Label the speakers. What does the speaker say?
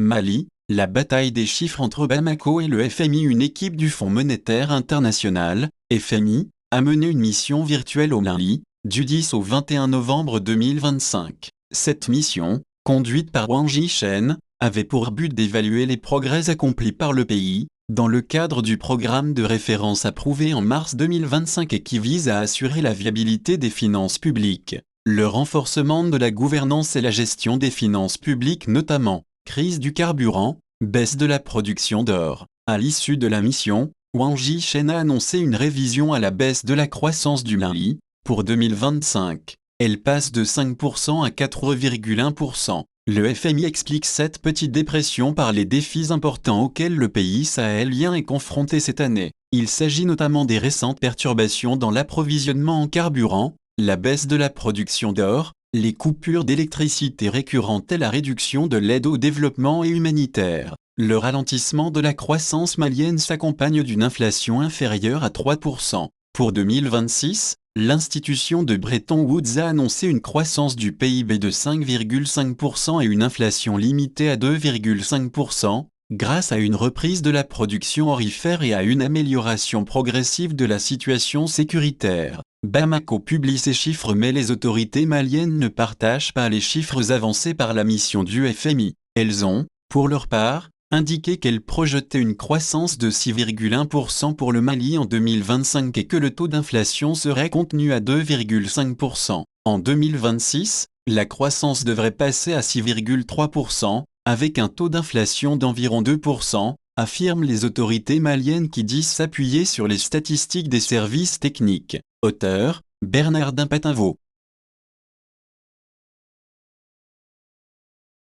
Speaker 1: Mali, la bataille des chiffres entre Bamako et le FMI. Une équipe du Fonds monétaire international, FMI, a mené une mission virtuelle au Mali, du 10 au 21 novembre 2025. Cette mission, conduite par Wang Jishen, avait pour but d'évaluer les progrès accomplis par le pays, dans le cadre du programme de référence approuvé en mars 2025 et qui vise à assurer la viabilité des finances publiques, le renforcement de la gouvernance et la gestion des finances publiques notamment, crise du carburant, baisse de la production d'or. À l'issue de la mission, Wang Jishen a annoncé une révision à la baisse de la croissance du Mali, pour 2025. Elle passe de 5% à 4,1%. Le FMI explique cette petite dépression par les défis importants auxquels le pays sahélien est confronté cette année. Il s'agit notamment des récentes perturbations dans l'approvisionnement en carburant, la baisse de la production d'or, les coupures d'électricité récurrentes et la réduction de l'aide au développement et humanitaire. Le ralentissement de la croissance malienne s'accompagne d'une inflation inférieure à 3%. Pour 2026, l'institution de Bretton Woods a annoncé une croissance du PIB de 5,5% et une inflation limitée à 2,5%, grâce à une reprise de la production aurifère et à une amélioration progressive de la situation sécuritaire. Bamako publie ces chiffres mais les autorités maliennes ne partagent pas les chiffres avancés par la mission du FMI. Elles ont, pour leur part, indiqué qu'elle projetait une croissance de 6,1% pour le Mali en 2025 et que le taux d'inflation serait contenu à 2,5%. En 2026, la croissance devrait passer à 6,3%, avec un taux d'inflation d'environ 2%, affirment les autorités maliennes qui disent s'appuyer sur les statistiques des services techniques. Auteur, Bernardin Patinvaux.